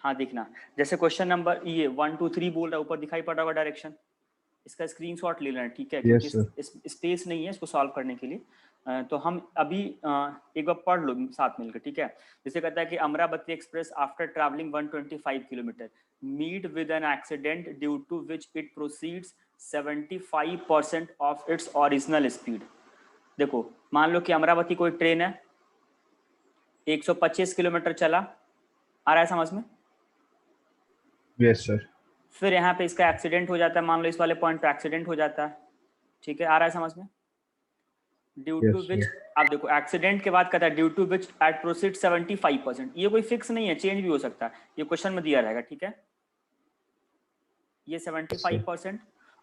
हाँ देखना, जैसे क्वेश्चन नंबर ये 1 2 3 बोल रहा है, ऊपर दिखाई पड़ रहा होगा डायरेक्शन, इसका स्क्रीनशॉट ले लेना, ठीक है, क्योंकि यस सर। इस स्पेस नहीं है इसको सॉल्व करने के लिए। तो हम अभी एक बार पढ़ लो साथ मिलकर, ठीक है। जैसे कहता है कि Amravati express after traveling 125 kilometre meet with an accident due to which it proceeds 75% of its original speed. देखो, मान लो कि अमरावती कोई ट्रेन है, 125 किलोमीटर चला, आ रहा है समझ में। Yes sir. फिर यहाँ पे इसका एक्सीडेंट हो जाता है, मान लो इस वाले पॉइंट पे एक्सीडेंट हो जाता है, ठीक है, आ रहा है समझ में। Due to yes which, sir. आप देखो एक्सीडेंट के बाद कहता है due to which at proceed 75%, ये कोई फिक्स नहीं है, चेंज भी हो सकता है, ये क्वेश्चन में दिया रहेगा, ठीक है। ये 75%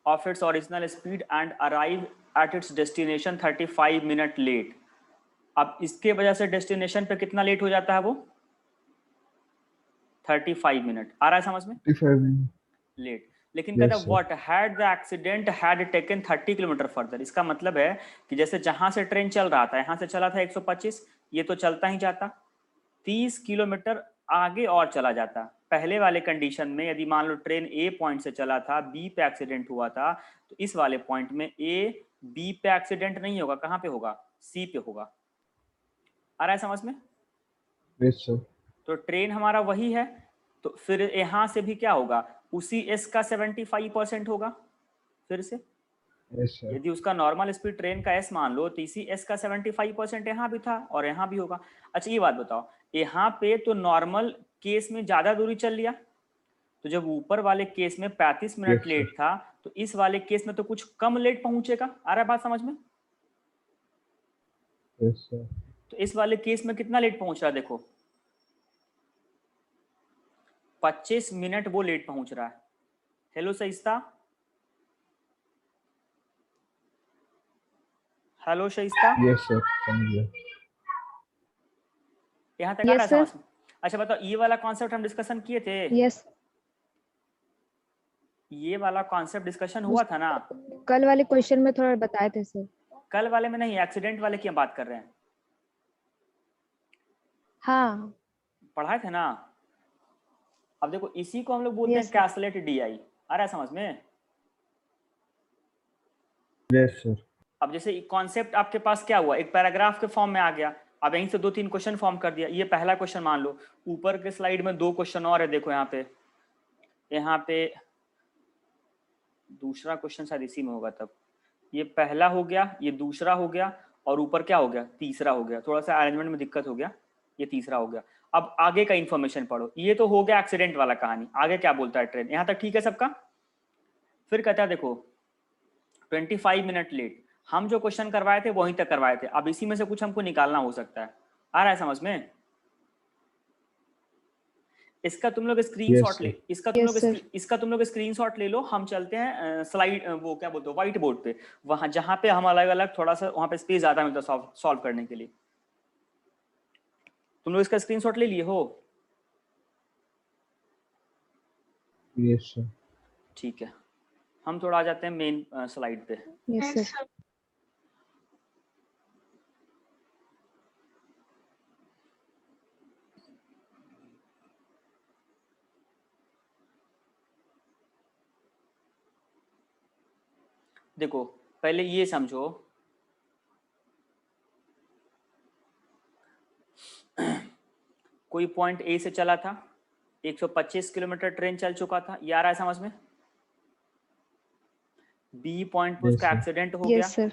of its original speed and arrive at its destination 35 minute late. अब इसके वजह से डेस्टिनेशन पे कितना लेट हो जाता है वो, 35 मिनट, आ रहा है समझ में, 55। लेट। लेकिन कहता यस है sir. What had the accident had taken 30 kilometre further. इसका मतलब है कि जैसे जहां से ट्रेन चल रहा था, यहां से चला था 125, ये तो चलता ही जाता 30 किलोमीटर आगे और चला जाता। पहले वाले कंडीशन में यदि मान लो ट्रेन ए पॉइंट से चला था, बी पे एक्सीडेंट हुआ था, तो इस वाले पॉइंट में ए बी पे एक्सीडेंट नहीं होगा, कहां पे होगा, सी पे होगा। आ रहा है समझ में। Yes sir. तो ट्रेन हमारा वही है, तो फिर यहां से भी क्या होगा, उसी एस का 75% होगा फिर से। Yes sir. यदि उसका नॉर्मल स्पीड ट्रेन का एस मान लो, तो इसी एस का 75% यहाँ भी था और यहाँ भी होगा। अच्छा ये बात बताओ, यहाँ पे तो नॉर्मल केस में ज्यादा दूरी चल लिया, तो जब ऊपर वाले केस में 35 मिनट यस लेट सर। था, तो इस वाले केस में तो कुछ कम लेट पहुंचेगा। आ रहा है बात समझ में। Yes sir. तो इस वाले केस में कितना लेट पहुंच रहा है, देखो 25 मिनट वो लेट पहुंच रहा है। Hello Sahista, hello सहिस्ता, yes sir, समझ गया। यहाँ तक आ रहा यस है सर। समझ में। अच्छा बताओ, ये वाला कॉन्सेप्ट हम डिस्कशन किए थे, यस। ये वाला कॉन्सेप्ट डिस्कशन हुआ था ना। कल वाले क्वेश्चन में थोड़ा बताए थे सर। कल वाले में नहीं, एक्सीडेंट वाले की हम बात कर रहे हैं, हाँ। पढ़ाए थे ना। अब देखो इसी को हम लोग बोलते हैं यस सर। कैसलेट डीआई। आ रहा है समझ में। Yes sir. अब जैसे कॉन्सेप्ट आपके पास क्या हुआ, एक पैराग्राफ के फॉर्म में आ गया, अब यहीं से 2 3 क्वेश्चन फॉर्म कर दिया। ये पहला क्वेश्चन मान लो, ऊपर के स्लाइड में 2 क्वेश्चन और है, देखो यहाँ पे दूसरा क्वेश्चन शायद इसी में होगा तब। ये पहला हो गया, ये दूसरा हो गया, और ऊपर क्या हो गया, तीसरा हो गया। थोड़ा सा अरेंजमेंट में दिक्कत हो गया, ये तीसरा हो गया। अब आगे का इंफॉर्मेशन पढ़ो। ये तो हो गया एक्सीडेंट वाला कहानी, आगे क्या बोलता है ट्रेन, यहाँ तक ठीक है सबका। फिर कहता है देखो 25 मिनट लेट, हम जो क्वेश्चन करवाए थे वहीं तक करवाए थे, अब इसी में से कुछ हमको निकालना हो सकता है। आ रहा है समझ में। इसका तुम लोग यस स्क्रीनशॉट ले, सर। Yes sir. इसका तुम लोग स्क्रीनशॉट ले लो। हम चलते हैं स्लाइड, वो क्या बोलते हो, व्हाइट बोर्ड पे, वहां जहां पे हम अलग अलग थोड़ा सा वहां पे स्पेस ज्यादा मिलता है सॉल्व करने के लिए। तुम लोग इसका स्क्रीनशॉट ले लिए हो, यस सर। ठीक है। हम थोड़ा आ जाते हैं मेन स्लाइड पे। Yes sir. देखो पहले ये समझो, कोई पॉइंट ए से चला था, 125 किलोमीटर ट्रेन चल चुका था, ये आ रहा है समझ में। बी पॉइंट पे यस उसका सर। एक्सीडेंट हो गया, यस सर।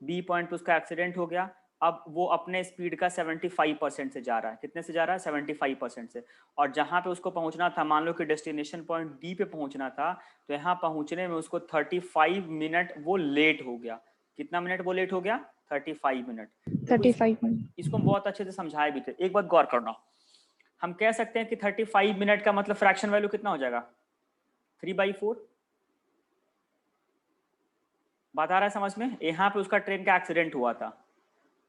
बी पॉइंट पे उसका एक्सीडेंट हो गया। अब वो अपने स्पीड का 75% से जा रहा है, कितने से जा रहा है, 75% से। और जहां पे उसको पहुंचना था, मान लो कि डेस्टिनेशन पॉइंट डी पे पहुंचना था, तो यहाँ पहुंचने में उसको 35 मिनट वो लेट हो गया। कितना मिनट वो लेट हो गया, 35 मिनट। देखो 35 मिनट। इसको हम बहुत अच्छे से समझाए भी थे, एक बात गौर करना। हम कह सकते हैं कि 35 मिनट का मतलब फ्रैक्शन वैल्यू कितना हो जाएगा, 3/4। बात आ रहा है समझ में। यहाँ पे उसका ट्रेन का एक्सीडेंट हुआ था।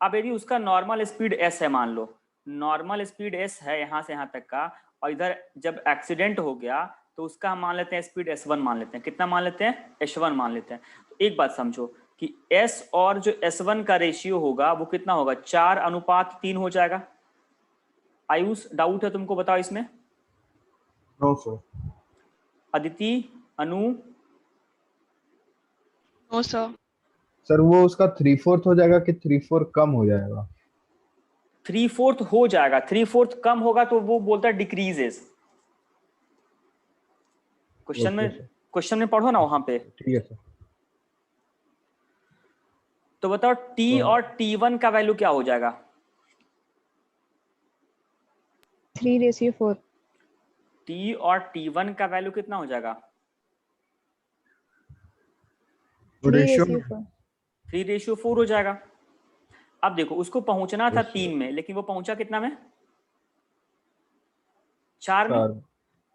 अब यदि उसका नॉर्मल स्पीड एस है, मान लो नॉर्मल स्पीड एस है यहाँ से यहाँ तक का, और इधर जब एक्सीडेंट हो गया तो उसका हम मान लेते हैं स्पीड S1 मान लेते हैं। कितना मान लेते हैं, S1 मान लेते हैं। तो एक बात समझो कि S और जो S1 का रेशियो होगा वो कितना होगा, 4:3 हो जाएगा। आयुष डाउट है तुमको, बताओ इसमें। No sir. Aditi, Anu, no sir. Sir वो उसका 3/4 हो जाएगा कि 3/4 कम हो जाएगा? 3/4 हो जाएगा। 3/4 कम होगा तो वो बोलता है डिक्रीजेस। क्वेश्चन ओके में सर, क्वेश्चन में पढ़ो ना वहां पे। ठीक है सर। तो बताओ T और T1 का वैल्यू क्या हो जाएगा? 3:4। T और T1 का वैल्यू कितना हो जाएगा? 3:4। 3:4 हो जाएगा। अब देखो उसको पहुंचना था Yes, sir. 3 में, लेकिन वो पहुंचा कितना में? 4 में। 4।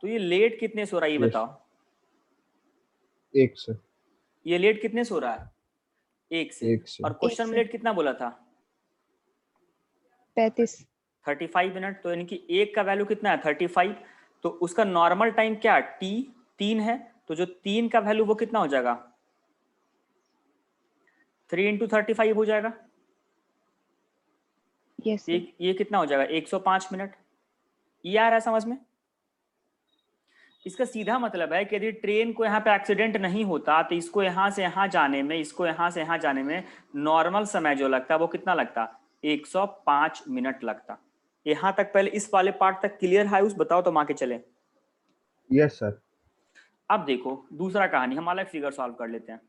तो ये लेट कितने सो रहा है ये Yes. बताओ। 1 से। ये लेट कितने सो रहा है? 1 से। 1 से। और क्वेश्चन में लेट कितना बोला था? 35। 35 मिनट। तो यानी कि 1 का वैल्यू कितना है? 35। तो उसका नॉर्मल टाइम क्या? T 3 है। तो जो 3 का वैल्यू वो कितना हो जाएगा? 3 × 35 हो जाएगा। Yes sir. ये कितना हो जाएगा? 105 मिनट। ये आ रहा है समझ में? इसका सीधा मतलब है कि यदि ट्रेन को यहाँ पे एक्सीडेंट नहीं होता तो इसको यहाँ से यहाँ जाने में, इसको यहाँ से यहाँ जाने में नॉर्मल समय जो लगता वो कितना लगता? 105 मिनट लगता। यहाँ तक पहले इस वाले पार्ट तक क्लियर है? उस बताओ तो माँ के चले। Yes sir. अब देखो दूसरा कहानी, हम अलग फिगर सॉल्व कर लेते हैं।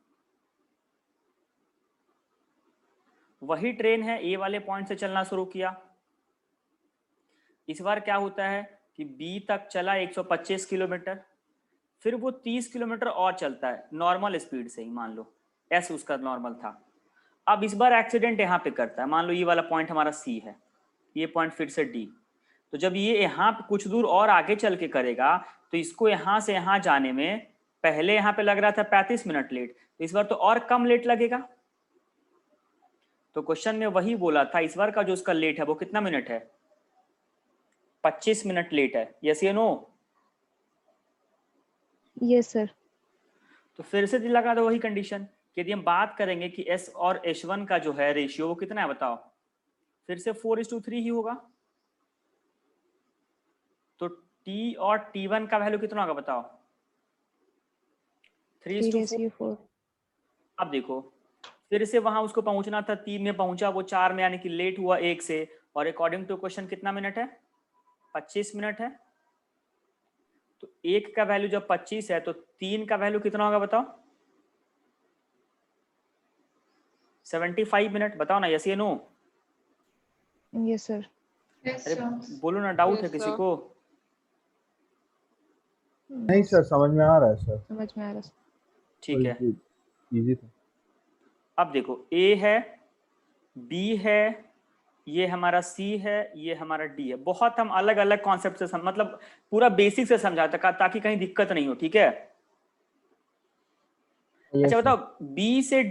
वही ट्रेन है, ए वाले पॉइंट से चलना शुरू किया। इस बार क्या होता है कि बी तक चला 125 किलोमीटर, फिर वो 30 किलोमीटर और चलता है नॉर्मल स्पीड से ही, मान लो एस उसका नॉर्मल था। अब इस बार एक्सीडेंट यहाँ पे करता है। मान लो ये वाला पॉइंट हमारा सी है, ये पॉइंट फिर से डी। तो जब ये यहाँ पे कुछ दूर और आगे चल के करेगा तो इसको यहाँ से यहाँ जाने में पहले यहाँ पे लग रहा था 35 मिनट लेट, तो इस बार तो और कम लेट लगेगा। तो क्वेश्चन में वही बोला था, इस बार का जो उसका लेट है वो कितना मिनट है? 25 मिनट लेट है। यस या नो? Yes sir. तो फिर से लगा दो वही कंडीशन कि यदि हम बात करेंगे कि S और H1 का जो है रेशियो वो कितना है बताओ? फिर से 4:3 ही होगा। तो T और T1 का वैल्यू कितना होगा बताओ? 3:4। अब देखो फिर से वहां उसको पहुंचना था 3 में, पहुंचा वो 4 में, यानी कि लेट हुआ 1 से। और अकॉर्डिंग टू क्वेश्चन कितना मिनट है? 25 मिनट है। तो 1 का वैल्यू जब 25 है तो 3 का वैल्यू कितना होगा बताओ? 75 मिनट। बताओ ना यस या नो? Yes sir. अरे बोलो ना, डाउट है किसी को? नहीं सर, समझ में आ रहा है सर। समझ में आ रहा है। ठीक है। इजी था। अब देखो A है, B है, ये हमारा C है, ये हमारा D है। बहुत हम अलग अलग कॉन्सेप्ट से मतलब पूरा बेसिक से समझाते ताकि कहीं दिक्कत नहीं हो। ठीक है। अच्छा बताओ B से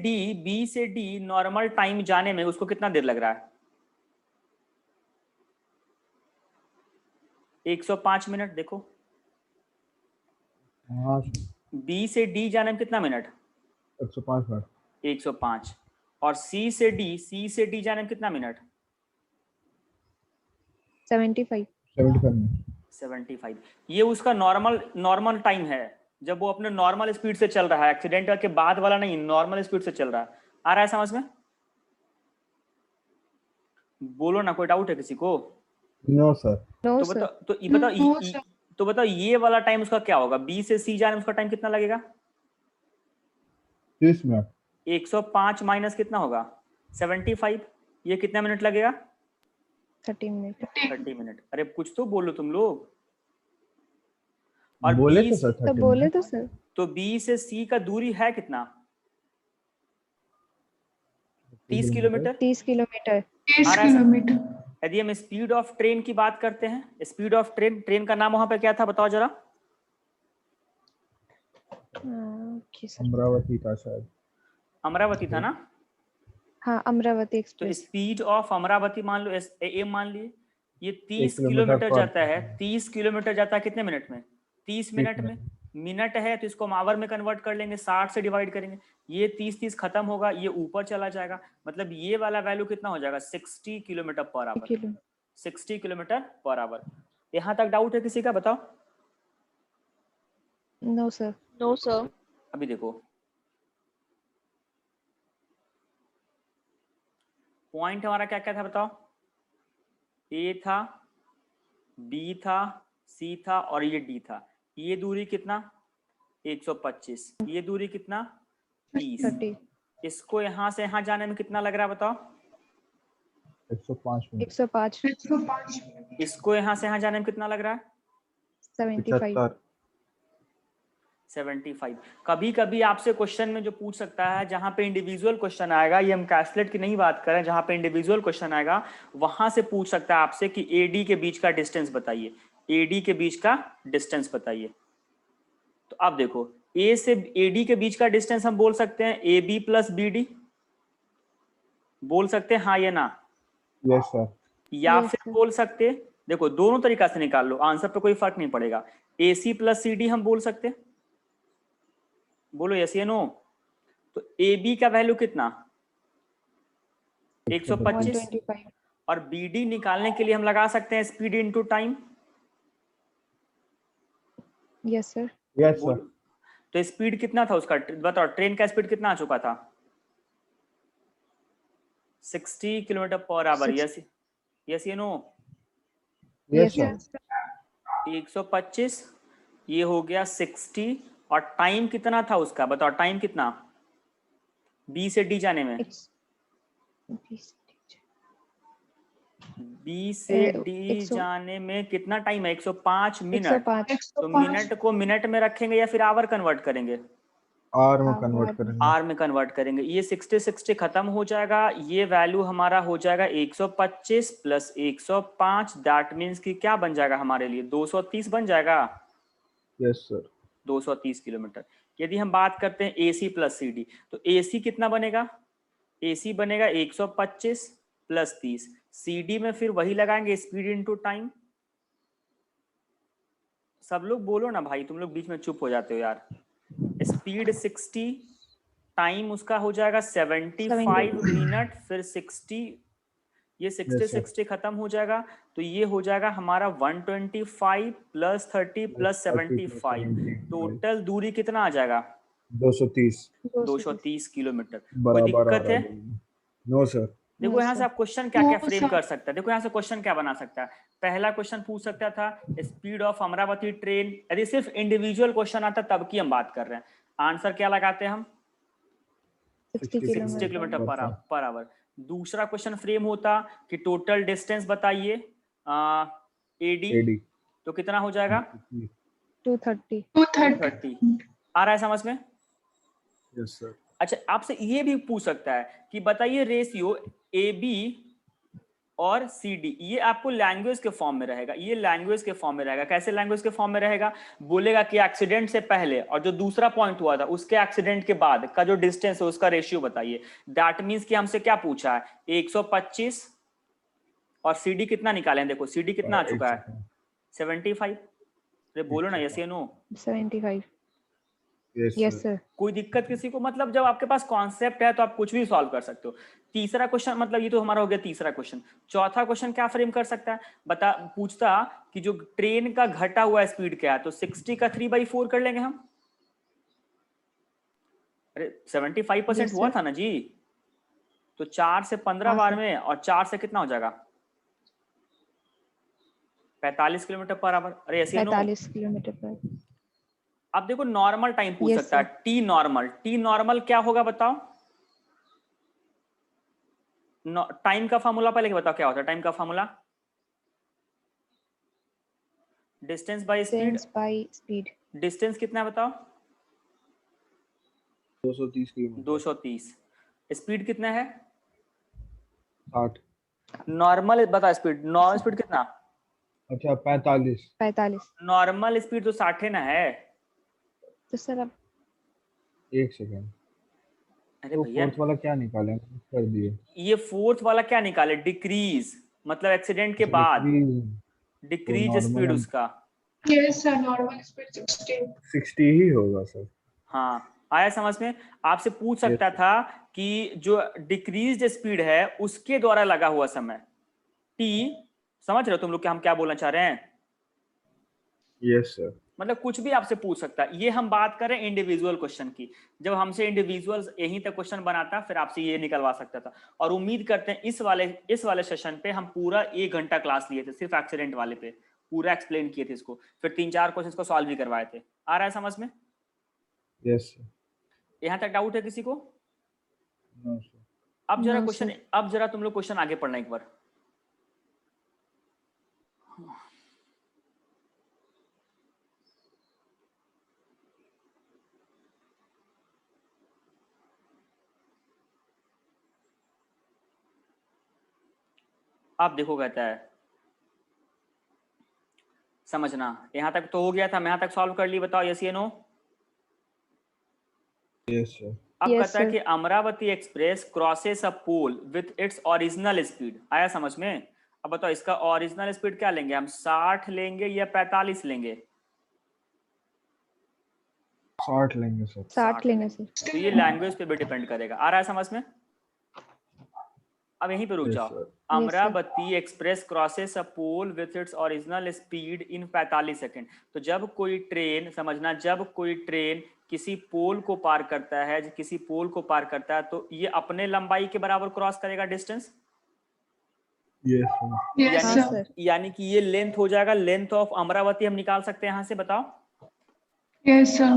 D नॉर्मल टाइम जाने में उसको कितना देर लग रहा है? 105 मिनट। देखो हाँ, B से D जाने में कितना मिनट? 105 मिनट। 105। और C से D जाने में कितना मिनट? 75। 75 मिनट। 75। ये उसका नॉर्मल टाइम है जब वो अपने नॉर्मल स्पीड से चल रहा है, एक्सीडेंट के बाद वाला नहीं, नॉर्मल स्पीड से चल रहा है। आ रहा है समझ में? बोलो ना, कोई डाउट है किसी को? No sir. नो तो सर। बताओ ये वाला टाइम उसका क्या होगा? B से C जाने में उसका टाइम कितना लगेगा? 30 मिनट। 105 माइनस कितना होगा? 75। ये कितना मिनट लगेगा? 30 मिनट। 30 मिनट। अरे कुछ तो बोलो तुम लोग। और बोले B तो सर 30 बोले मिनट। तो सर। तो B से C का दूरी है कितना? 30 किलोमीटर। 30 किलोमीटर। 30 किलोमीटर। यदि हम स्पीड ऑफ ट्रेन की बात करते हैं, स्पीड ऑफ ट्रेन का नाम वहां पे क्या था बताओ जरा? Okay sir. अमरावती था शायद। अमरावती था ना? हाँ, अमरावती तो एक्सप्रेस। स्पीड ऑफ अमरावती मान लो एम मान लिए। ये 30 किलोमीटर किलोमीटर पर जाता है। 30 किलोमीटर जाता है कितने मिनट में? 30 मिनट में। मिनट है तो इसको हम आवर में कन्वर्ट कर लेंगे, 60 से डिवाइड करेंगे। ये 30 खत्म होगा, ये ऊपर चला जाएगा। मतलब ये वाला वैल्यू कितना हो जाएगा? 60 kilometre per our. 60 kilometre per our. यहाँ तक डाउट है किसी का? बताओ। No, sir. No, sir. अभी देखो पॉइंट हमारा क्या क्या था बताओ, ए था, बी था, सी था और ये डी था। ये दूरी कितना 125, ये दूरी कितना 30। 30, इसको यहाँ से यहाँ जाने में कितना लग रहा है बताओ, 105 मिनट, 105, 105 मिनट। इसको यहाँ से यहाँ जाने में कितना लग रहा है 75, 75। 75। कभी कभी आपसे क्वेश्चन में जो पूछ सकता है, जहां पे इंडिविजुअल क्वेश्चन आएगा, ये हम कैस्लेट की नहीं बात करें, जहां पे इंडिविजुअल क्वेश्चन आएगा वहां से पूछ सकता है आपसे कि एडी के बीच का डिस्टेंस बताइए, एडी के बीच का डिस्टेंस बताइए। तो अब देखो ए से एडी के बीच का डिस्टेंस हम बोल सकते हैं A B plus B D, बोल सकते हैं हाँ या ना, यस सर। या Yes, फिर sir. बोल सकते, देखो दोनों तरीका से निकाल लो, आंसर पे कोई फर्क नहीं पड़ेगा। ए सी प्लस सी डी हम बोल सकते, बोलो यस या नो। तो ए बी का वैल्यू कितना 125, 125. और बी डी निकालने के लिए हम लगा सकते हैं speed into time. Yes, sir. Yes sir. बोलो तो स्पीड कितना था उसका, बताओ ट्रेन का स्पीड कितना आ चुका था 60 kilometre per hour. Yes yes या no. Yes Yes, sir. sir. 125 ये हो गया 60, और टाइम कितना था उसका बताओ, टाइम कितना बी से डी जाने में, It's बी से डी 100 जाने में कितना टाइम है 105 मिनट। 105. तो मिनट को मिनट में रखेंगे या फिर आवर कन्वर्ट करेंगे, आर में Hour. कन्वर्ट करेंगे। आर में कन्वर्ट करेंगे। ये 60 खत्म हो जाएगा, ये वैल्यू हमारा हो जाएगा 125 प्लस 105, दैट मीन्स कि क्या बन जाएगा हमारे लिए 230 बन जाएगा, यस सर। 230 किलोमीटर। यदि हम बात करते हैं एसी प्लस सीडी, तो एसी कितना बनेगा, एसी बनेगा 125 प्लस 30, सीडी में फिर वही लगाएंगे स्पीड इनटू टाइम। सब लोग बोलो ना भाई, तुम लोग बीच में चुप हो जाते हो यार। स्पीड 60, टाइम उसका हो जाएगा 75 मिनट, फिर 60, ये 60 Yes, sir. 60 खत्म हो जाएगा, तो ये हो जाएगा हमारा 125 प्लस 30 प्लस 75, टोटल दूरी कितना आ जाएगा 230 230 किलोमीटर। कोई बराबर आ दिक्कत रहा है? है। No sir. देखो No, यहाँ से sir. आप क्वेश्चन क्या क्या No, फ्रेम sir. कर सकता है, देखो यहाँ से क्वेश्चन क्या बना सकता है। पहला क्वेश्चन पूछ सकता था स्पीड ऑफ अमरावती ट्रेन, यदि सिर्फ इंडिविजुअल क्वेश्चन आता तब की हम बात कर रहे हैं, आंसर क्या लगाते हैं हम 60 60 kilometer. Kilometre per our. दूसरा क्वेश्चन फ्रेम होता कि टोटल डिस्टेंस बताइए एडी, एडी तो कितना हो जाएगा 230. 230. 230। आ रहा है समझ में? Yes sir. अच्छा आपसे ये भी पूछ सकता है कि बताइए रेशियो ए बी और सी डी, ये आपको लैंग्वेज के फॉर्म में रहेगा, ये लैंग्वेज के फॉर्म में रहेगा। कैसे लैंग्वेज के फॉर्म में रहेगा, बोलेगा कि एक्सीडेंट से पहले और जो दूसरा पॉइंट हुआ था उसके एक्सीडेंट के बाद का जो डिस्टेंस है उसका रेशियो बताइए। दैट मींस कि हमसे क्या पूछा है 125, और सी डी कितना निकाले हैं, देखो सी डी कितना आ चुका है 75। अरे बोलो ना यस या no. 75. Yes Yes, sir. sir. कोई दिक्कत किसी को, मतलब जब आपके पास कॉन्सेप्ट है तो आप कुछ भी सॉल्व कर सकते हो। तीसरा क्वेश्चन, मतलब ये तो हमारा हो गया तीसरा क्वेश्चन। चौथा क्वेश्चन क्या फ्रेम कर सकता है, बता पूछता कि जो ट्रेन का घटा हुआ स्पीड क्या है, तो 60 का 3/4 कर लेंगे हम। अरे 75% Yes, हुआ sir. था ना जी, तो 4 से 15 हाँ, बार sir. में, और 4 से कितना हो जाएगा 45 किलोमीटर पर आवर। अरे ऐसे नो। 45 kilometer per. अब देखो नॉर्मल टाइम पूछ Yes, सकता है, टी नॉर्मल, टी नॉर्मल क्या होगा बताओ, टाइम का फार्मूला पहले बताओ क्या होता है, टाइम का formula distance by speed. Distance by speed. Distance कितना है बताओ 230 किलोमीटर। 230। स्पीड कितना है 60। नॉर्मल, बता स्पीड, नॉर्मल स्पीड कितना, अच्छा 45। 45. नॉर्मल स्पीड तो 60 ना है। तो सर अब एक सेकंड, अरे तो भैया फोर्थ वाला क्या निकाले कर दिए। ये फोर्थ वाला क्या निकाले, डिक्रीज, मतलब एक्सीडेंट के बाद डिक्रीज normal स्पीड हम- उसका। Yes, sir. Normal speed 60. 60 ही होगा सर। हाँ आया समझ में। आपसे पूछ सकता था कि जो डिक्रीज स्पीड है उसके द्वारा लगा हुआ समय टी, समझ रहे हो तुम लोग कि हम क्या बोलना चाह रहे हैं। Yes sir. मतलब कुछ भी आपसे पूछ सकता है। ये हम बात करें इंडिविजुअल क्वेश्चन की, जब हमसे इंडिविजुअल यहीं तक क्वेश्चन बनाता फिर आपसे ये निकलवा सकता था। और उम्मीद करते हैं इस वाले सेशन पे हम पूरा 1 घंटा क्लास लिए थे, सिर्फ एक्सीडेंट वाले पे पूरा एक्सप्लेन किए थे इसको, फिर 3-4 क्वेश्चन को सॉल्व भी करवाए थे। आ रहा है समझ में? Yes sir. यहाँ तक डाउट है किसी को? No sir. अब जरा No, क्वेश्चन, sir. अब जरा तुम लोग क्वेश्चन आगे पढ़ना एक बार। आप देखो, कहता है समझना, यहां तक तो हो गया था, मैं यहां तक सॉल्व कर ली, बताओ यस या नो? Yes sir. अब Yes, कहता है sir. कि Amravati express crosses a pole with its original speed. आया समझ में? अब बताओ इसका ओरिजिनल स्पीड क्या लेंगे हम, 60 लेंगे या 45 लेंगे? 60 लेंगे सर। 60 लेंगे सर. तो ये लैंग्वेज पे भी डिपेंड करेगा। आ रहा है समझ में? अब यहीं पे रुक यस जाओ। Sir. Amravati express crosses a pole with its original speed in 45 second. तो जब कोई ट्रेन, समझना, जब कोई ट्रेन किसी पोल को पार करता है, किसी पोल को पार करता है, तो ये अपने लंबाई के बराबर क्रॉस करेगा डिस्टेंस। Yes sir. Yes, हाँ sir. सर. यानी कि ये लेंथ हो जाएगा, लेंथ ऑफ अमरावती हम निकाल सकते हैं यहां से, बताओ। Yes, sir.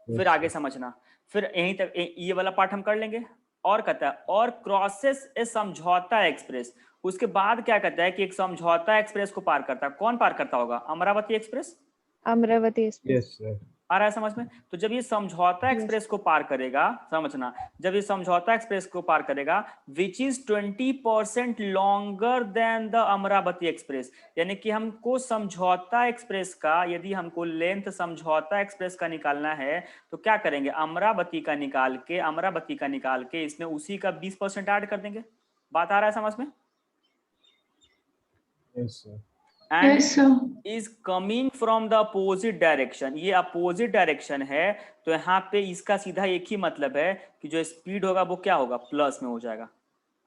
फिर आगे समझना, फिर यहीं तक ये वाला पार्ट हम कर लेंगे। और कहता है और क्रॉसेस ए समझौता एक्सप्रेस। उसके बाद क्या कहता है कि एक समझौता एक्सप्रेस को पार करता है। कौन पार करता होगा? Amravati express. Amravati express. Yes sir. आ रहा है समझ में? तो जब ये समझौता Yes. एक्सप्रेस को पार करेगा, समझना, जब ये समझौता एक्सप्रेस को पार करेगा which is 20% longer than the Amravati express, यानी कि हमको समझौता एक्सप्रेस का, यदि हमको लेंथ समझौता एक्सप्रेस का निकालना है तो क्या करेंगे, अमरावती का निकाल के इसमें उसी का 20% ऐड कर देंगे। बात आ रहा है समझ में? Yes sir. And Yes, sir. Is coming from the opposite direction. ये अपोजिट डायरेक्शन है, तो यहाँ पे इसका सीधा एक ही मतलब है कि जो स्पीड होगा वो क्या होगा, प्लस में हो जाएगा।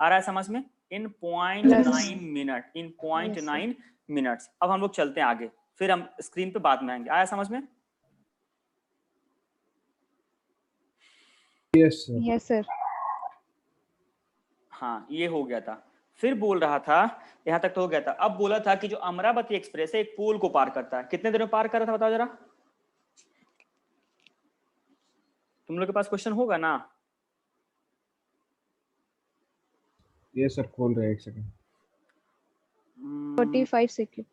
आ रहा है समझ में? इन 0.9 मिनट, इन 0.9 मिनट्स। अब हम लोग चलते हैं आगे, फिर हम स्क्रीन पे बाद में आएंगे। आया समझ में? Yes sir. Yes, sir. हाँ, ये हो गया था। फिर बोल रहा था, यहां तक तो हो गया था। अब बोला था कि जो अमरावती एक्सप्रेस है एक पोल को पार करता है, कितने देर में पार कर रहा था बताओ जरा। तुम लोग के पास क्वेश्चन होगा ना? यस सर, खोल रहे हैं, एक second. 45 second.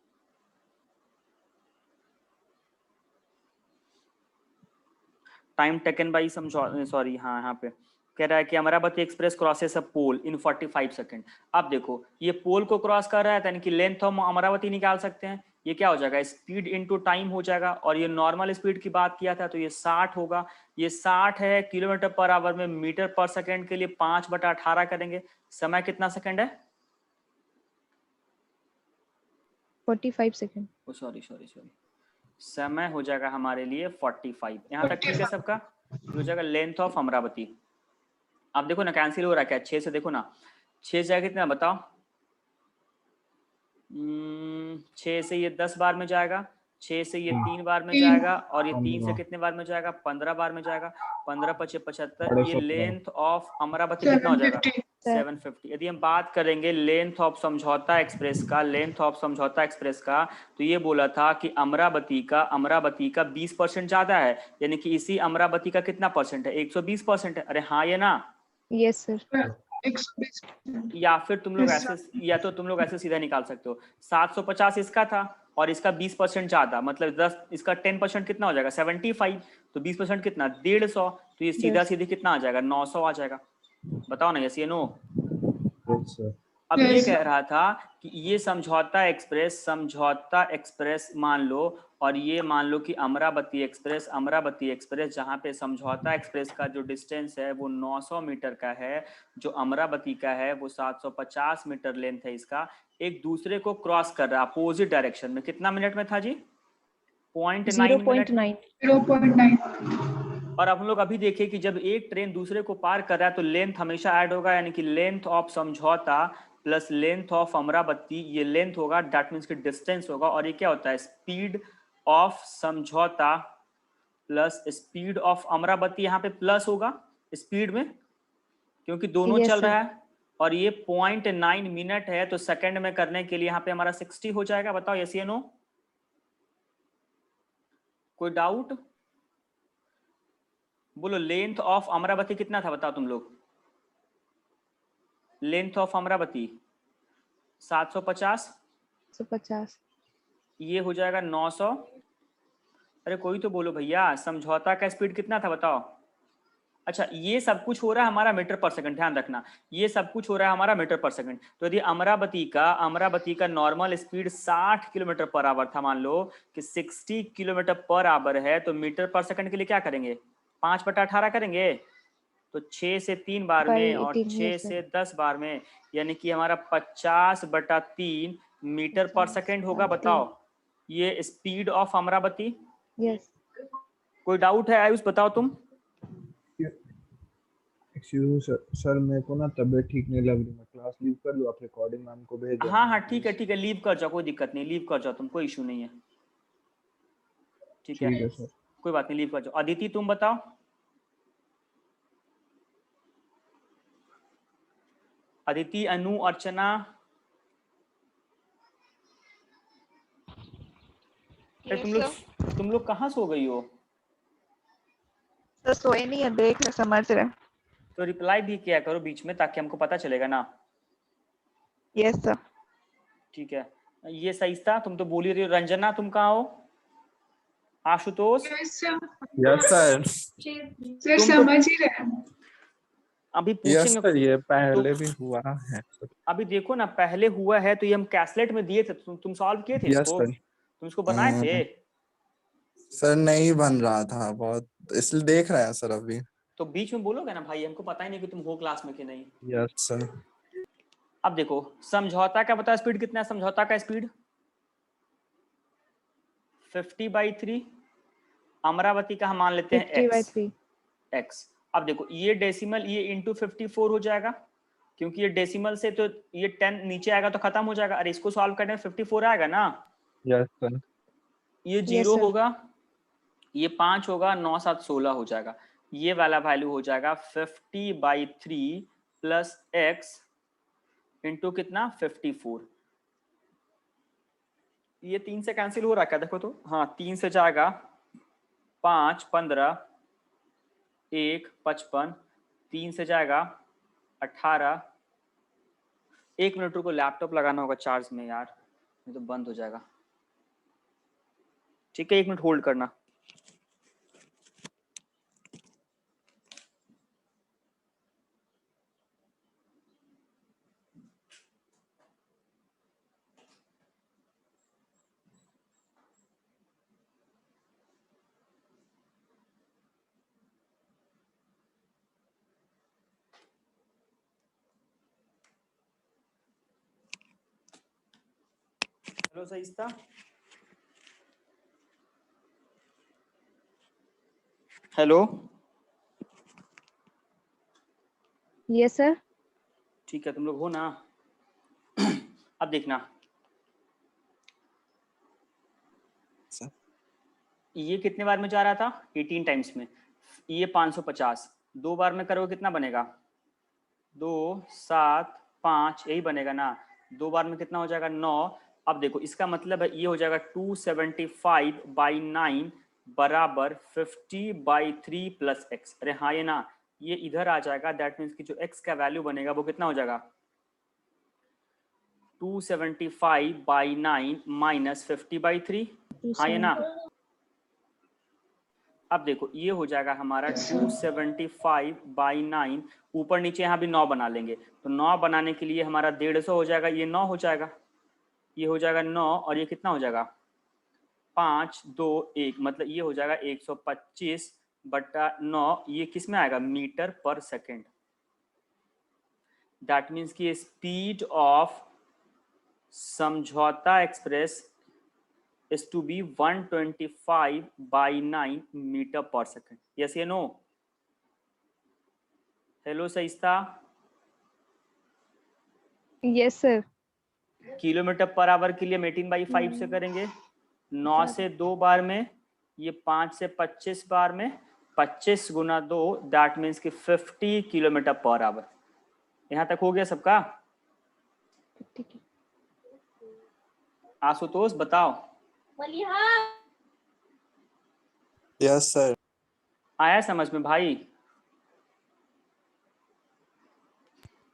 Time taken by समझो, सॉरी, हाँ यहाँ पे कह रहा है कि Amravati express crosses a pole in 45 second. अब देखो ये पोल को क्रॉस कर रहा है, यानी कि लेंथ हम अमरावती निकाल सकते हैं। ये क्या हो जाएगा, स्पीड इनटू टाइम हो जाएगा। और ये नॉर्मल स्पीड की बात किया था तो ये 60 होगा। ये 60 है किलोमीटर पर आवर में, मीटर पर सेकेंड के लिए 5/18 करेंगे। समय कितना सेकंड है? 45 सेकंड. सॉरी, समय हो जाएगा हमारे लिए 45। यहाँ तक ठीक है सबका? हो जाएगा लेंथ ऑफ अमरावती। आप देखो ना कैंसिल हो रहा है क्या, 6 से देखो ना, 6 से कितना बताओ, 6 से ये 10 बार में जाएगा, 6 से ये 3 बार में जाएगा, और ये 3 से कितने बार में जाएगा, 15 बार में जाएगा। 15 × 5 = 75। ये लेंथ ऑफ अमरावती कितना हो जाएगा, 750। यदि हम बात करेंगे लेंथ ऑफ समझौता एक्सप्रेस का, लेंथ ऑफ समझौता एक्सप्रेस का, तो ये बोला था कि अमरावती का 20% ज्यादा है, यानी कि इसी अमरावती का कितना परसेंट है, 120% है। अरे हाँ ये ना? Yes, sir. 120. या फिर तुम लोग Yes, ऐसे, या तो तुम लोग ऐसे सीधा निकाल सकते हो, 750 इसका था और इसका 20% ज्यादा, मतलब 10, इसका 10% कितना हो जाएगा, 75। तो 20% कितना, 150। तो ये सीधा सीधी कितना आ जाएगा, 900 आ जाएगा। बताओ ना यस या नो? Yes sir. अब ये Yes, कह sir. रहा था कि ये समझौता एक्सप्रेस मान लो, और ये मान लो कि अमरावती एक्सप्रेस जहाँ पे समझौता एक्सप्रेस का जो डिस्टेंस है वो 900 मीटर का है, जो अमरावती का है वो 750 मीटर लेंथ है इसका, एक दूसरे को क्रॉस कर रहा है अपोजिट डायरेक्शन में। कितना मिनट में था जी? 0.9 मिनट। 0.9. 0.9. और अब हम लोग अभी देखिए कि जब एक ट्रेन दूसरे को पार कर रहा है तो लेंथ हमेशा ऐड होगा, यानी कि लेंथ ऑफ समझौता प्लस लेंथ ऑफ अमरावती, ये लेंथ होगा, दैट मीन्स कि डिस्टेंस होगा। और ये क्या होता है, स्पीड ऑफ समझौता प्लस स्पीड ऑफ अमरावती, यहाँ पे प्लस होगा स्पीड में क्योंकि दोनों Yes, चल sir. रहा है, और ये 0.9 मिनट है, तो सेकंड में करने के लिए यहाँ पे हमारा 60 हो जाएगा। बताओ यस या नो, कोई डाउट? बोलो लेंथ ऑफ अमरावती कितना था, बताओ तुम लोग। Length of Amravati 750, 150. ये हो जाएगा 900। अरे कोई तो बोलो भैया, समझौता का स्पीड कितना था बताओ। अच्छा, ये सब कुछ हो रहा है हमारा मीटर पर सेकंड, ध्यान रखना, ये सब कुछ हो रहा है हमारा मीटर पर सेकंड। तो यदि अमरावती का normal speed 60 kilometre per our था, मान लो कि 60 किलोमीटर पर आवर है, तो मीटर पर सेकंड के लिए क्या करेंगे, 5/18 करेंगे, तो 6 से 3 बार By में और 18, 6 yes, sir. से 10 बार में, यानी कि हमारा 50/3 मीटर पर सेकंड होगा। 50/3. बताओ ये स्पीड ऑफ अमरावती। Yes. कोई डाउट है आयुष, बताओ तुम। एक्सक्यूज सर, मेरे को ना तबीयत ठीक नहीं लग रही, मैं क्लास लीव कर लूँ, आप रिकॉर्डिंग मैम को भेज देना। हाँ हाँ ठीक है ठीक है, लीव कर जाओ, कोई दिक्कत नहीं, लीव कर जाओ तुम, कोई इशू नहीं है। ठीक है, ठीक है सर। कोई बात नहीं, लीव कर जाओ। अदिति तुम बताओ। अदिति, अनु, अर्चना, Yes, तुम लोग कहाँ सो गई हो? सर सोए नहीं है, देख रहे समझ रहे। तो रिप्लाई भी किया करो बीच में, ताकि हमको पता चलेगा ना। Yes sir. ठीक है, ये सही था, तुम तो बोल ही रही हो। रंजना तुम कहाँ हो? Ashutosh Yes, sir. Yes sir. Sir तुम तो समझ ही रहे हैं। अभी यस पूछेंगे। सर, ये पहले भी हुआ है। अभी देखो ना, पहले हुआ है तो ये हम कैसलेट में दिए थे, तुम सॉल्व किए थे यस इसको, सर। तुम इसको बनाए थे। सर नहीं बन रहा था बहुत, इसलिए देख रहे हैं सर अभी। तो बीच में बोलोगे ना भाई, हमको पता ही नहीं कि तुम हो क्लास में कि नहीं। Yes sir. अब देखो समझौता का बताओ स्पीड कितना है, समझौता का स्पीड 50/3, अमरावती का हम मान लेते हैं 50/3. x। अब देखो ये डेसिमल, ये इंटू 54 हो जाएगा, क्योंकि ये डेसिमल से तो ये 10 नीचे आएगा तो खत्म हो जाएगा। अरे इसको सॉल्व करने में 54 आएगा ना, यस सर। ये Yes, 0 sir. होगा, ये 5 होगा, 9 7 16 हो जाएगा। ये वाला वैल्यू हो जाएगा 50/3 प्लस x इंटू कितना 54। ये 3 से कैंसिल हो रहा है क्या, देखो तो, हाँ 3 से जाएगा 5 15, 1 55, 3 से जाएगा 18। 1 मिनट रुको, लैपटॉप लगाना होगा चार्ज में यार, नहीं तो बंद हो जाएगा। ठीक है, 1 मिनट होल्ड करना। Hello Sahista, hello. Yes, sir. ठीक है, तुम लोग हो ना। अब देखना, सर। ये कितने बार में जा रहा था, 18 टाइम्स में। ये 550, 2 बार में करोगे कितना बनेगा, 2 7 5, यही बनेगा ना। 2 बार में कितना हो जाएगा, 9। अब देखो इसका मतलब है ये हो जाएगा 275/9 बराबर 50/3 प्लस x। अरे हाँ ये ना, ये इधर आ जाएगा, दैट मीन्स कि जो x का वैल्यू बनेगा वो कितना हो जाएगा, 275/9 माइनस 50/3। हाँ ये ना। अब देखो ये हो जाएगा हमारा 275/9, ऊपर नीचे यहाँ भी 9 बना लेंगे, तो 9 बनाने के लिए हमारा 150 हो जाएगा, ये 9 हो जाएगा, ये हो जाएगा 9, और ये कितना हो जाएगा 5 2 1, मतलब ये हो जाएगा 125/9। ये किस में आएगा, metre per second. That means कि speed of Samjhauta express is to be 125/9 metre per second. Yes या no? Hello Sahista. Yes, sir. Kilometre per hour के लिए 18/5 से करेंगे। 9 से 2 बार में, ये 5 से 25 बार में, 25 गुना 2 दैट मीन्स कि 50 किलोमीटर पर आवर। यहाँ तक हो गया सबका? ठीक है। आशुतोष बताओ, यस सर। आया समझ में भाई?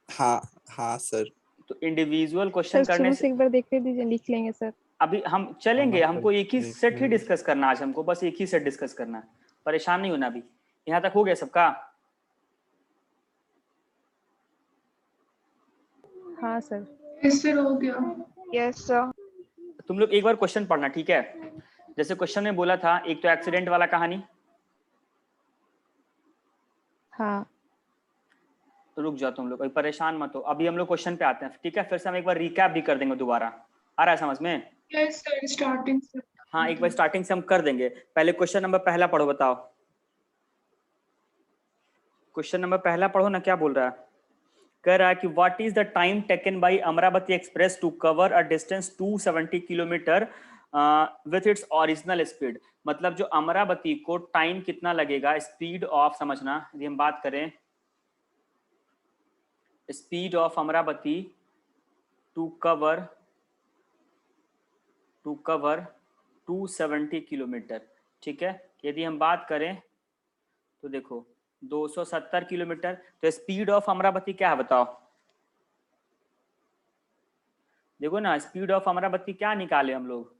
हाँ हाँ सर। तो इंडिविजुअल सर क्वेश्चन करने शुरू से से एक बार देख लीजिए, लिख लेंगे सर। अभी हम चलेंगे, हाँ, हमको एक ही देख सेट ही लेंगे। डिस्कस करना आज, हमको बस एक ही सेट डिस्कस करना है, परेशान नहीं होना अभी। यहाँ तक हो गया सबका? हाँ सर। यस सर हो गया। Yes sir. तुम लोग एक बार क्वेश्चन पढ़ना, ठीक है? जैसे क्वेश्चन में बोला था, एक तो एक्सीडेंट वाला कहानी, हाँ रुक जाओ तुम लोग, अभी परेशान मत हो, अभी हम लोग क्वेश्चन पे आते हैं, ठीक है? फिर से हम एक बार रिकैप भी कर देंगे दोबारा। आ रहा है समझ में? यस सर स्टार्टिंग से। हाँ, एक बार स्टार्टिंग से हम कर देंगे। पहले क्वेश्चन नंबर पहला पढ़ो, बताओ क्वेश्चन नंबर पहला पढ़ो ना, क्या बोल रहा है? कह रहा है कि what is the time taken by Amravati express to cover a distance 270 kilometre with its original speed. मतलब जो अमरावती को टाइम कितना लगेगा, स्पीड ऑफ, समझना यदि हम बात करें speed of Amravati to cover 270 kilometre, ठीक है? यदि हम बात करें तो देखो 270 किलोमीटर, तो स्पीड ऑफ अमरावती क्या है बताओ? देखो ना, स्पीड ऑफ अमरावती क्या निकाले हम लोग?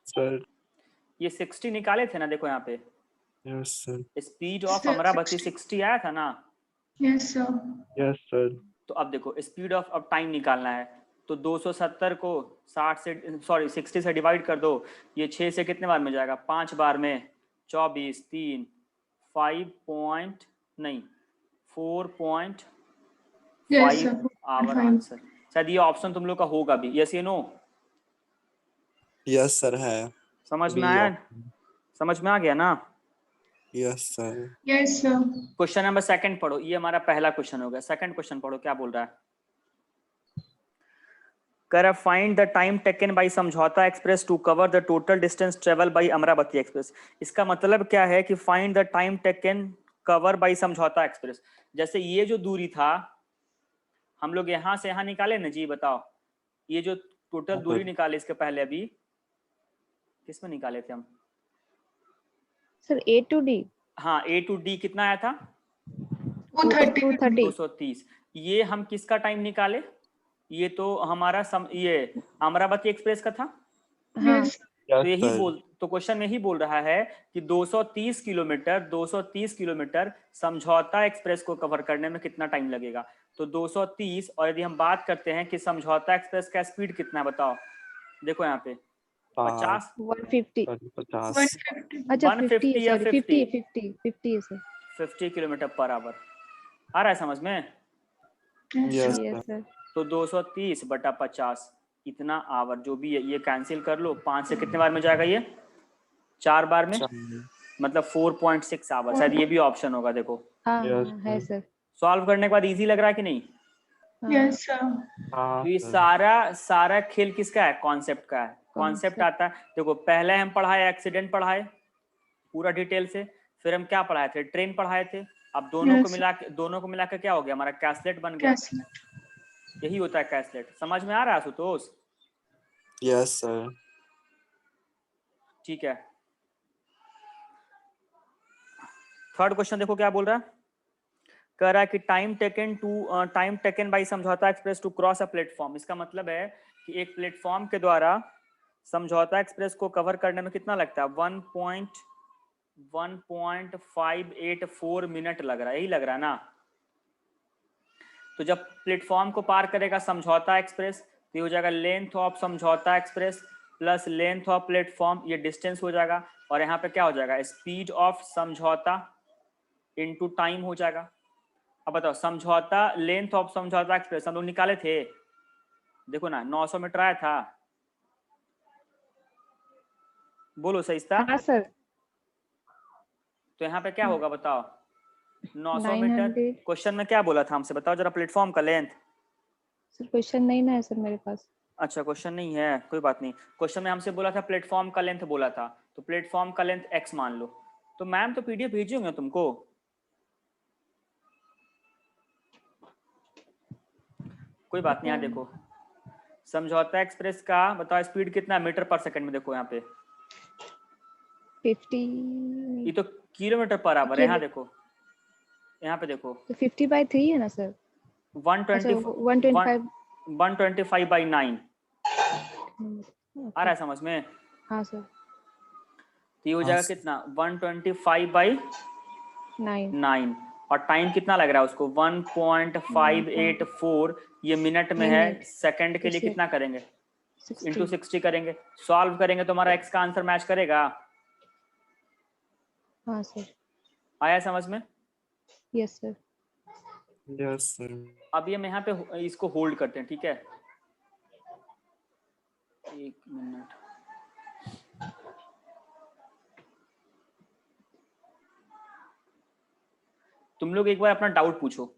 सर ये 60 निकाले थे ना, देखो यहाँ पे yes sir. Speed of Sir, Amravati 60 60 आया था ना। Yes sir. Yes sir. तो अब देखो स्पीड ऑफ, अब टाइम निकालना है, तो 270 को 60 से डिवाइड कर दो, ये 6 से कितने बार में जाएगा? 5 बार में, 24 3 5 पॉइंट नहीं 4.5 यस सर आवर 4.5। आंसर। शायद ये ऑप्शन तुम लोग का होगा भी, यस या नो? यस सर है। समझ में बी आया? ऑप्शन। समझ में आ गया ना? Yes sir. Yes sir. Question number second पढ़ो, ये हमारा पहला क्वेश्चन हो गया। सेकंड क्वेश्चन पढ़ो, क्या बोल रहा है? कर find the time taken by Samjhauta express to cover the total distance travel by Amravati express. इसका मतलब क्या है कि find the time taken cover by Samjhauta express. जैसे ये जो दूरी था, हम लोग यहां से यहां निकाले ना जी, बताओ ये जो टोटल दूरी निकाले इसके पहले अभी किसमें निकाले थे हम? सर A to D हाँ, A to D कितना आया था? 230। 230। ये हम किसका टाइम निकाले? ये तो हमारा ये अमरावती एक्सप्रेस का था। हाँ यस तो यही बोल, तो क्वेश्चन में ही बोल रहा है कि 230 किलोमीटर समझौता एक्सप्रेस को कवर करने में कितना टाइम लगेगा। तो 230, और यदि हम बात करते हैं कि समझौता एक्सप्रेस का स्पीड कितना है बताओ? देखो यहाँ पे 50 150 50 150। अच्छा 150 50 या सॉरी 50 50 है सर। 50 kilometre per hour. आ रहा है समझ में? Yes yes sir. सर। तो 230 बटा 50 इतना आवर जो भी है, ये कैंसिल कर लो, 5 से कितने बार में जाएगा? ये 4 बार में, मतलब 4.6 आवर। शायद ये भी ऑप्शन होगा, देखो हाँ Yes, हाँ, है सर। सॉल्व करने के बाद इजी लग रहा है कि नहीं? हाँ, यस सर। हाँ तो ये सर। सारा खेल किसका है? कॉन्सेप्ट का है। Concept Concept। आता है, देखो पहले हम पढ़ाए एक्सीडेंट पढ़ाए पूरा डिटेल से, फिर हम क्या पढ़ाए थे? ट्रेन पढ़ाए थे। अब दोनों को मिला के क्या हो गया? हमारा कैसलेट बन गया। कैसे? यही होता है कैसलेट। समझ में आ रहा है आशुतोष? Yes sir. ठीक है। थर्ड क्वेश्चन देखो क्या बोल रहा है? कह रहा है कि time taken by Samjhauta express to cross a platform. इसका मतलब है कि एक प्लेटफॉर्म के द्वारा समझौता एक्सप्रेस को कवर करने में कितना लगता है? 1.584 मिनट लग रहा है, यही लग रहा है ना? तो जब प्लेटफॉर्म को पार करेगा समझौता एक्सप्रेस, तो ये हो जाएगा length of Samjhauta express plus length of platform, ये डिस्टेंस हो जाएगा। और यहाँ पे क्या हो जाएगा? स्पीड ऑफ समझौता इनटू टाइम हो जाएगा। अब बताओ समझौता, लेंथ ऑफ समझौता एक्सप्रेस हम लोग निकाले थे, देखो ना 900 मीटर आया था। बोलो सही था? हाँ सर। तो यहाँ पे क्या होगा बताओ? 900 मीटर। 900 क्वेश्चन में क्या बोला था हमसे बताओ जरा? प्लेटफॉर्म का लेंथ। सर क्वेश्चन नहीं ना है सर मेरे पास। अच्छा क्वेश्चन नहीं है, कोई बात नहीं। क्वेश्चन में हमसे बोला था प्लेटफॉर्म का लेंथ बोला था, तो प्लेटफॉर्म का लेंथ x मान लो। तो मैम तो पीडीएफ भेजी होंगे तुमको, कोई बात नहीं। यहाँ देखो समझौता एक्सप्रेस का बताओ स्पीड कितना मीटर पर सेकंड में, देखो यहाँ पे 50 ये तो किलोमीटर पर आवर है। यहाँ देखो, यहाँ पे देखो तो 50/3 है ना सर? अच्छा 125। 125/9 आ रहा है समझ में? हाँ सर। तो ये हो जाएगा कितना 125/9 9 और टाइम कितना लग रहा है उसको 1.584 ये मिनट में है। मिनट। सेकंड के लिए इसलिए कितना करेंगे 60। इंटू 60 करेंगे, सॉल्व करेंगे तो हमारा x का आंसर मैच करेगा। हाँ सर। आया समझ में? Yes sir. Yes sir. अब ये मैं यहाँ पे इसको होल्ड करते हैं, ठीक है? एक मिनट, तुम लोग एक बार अपना डाउट पूछो।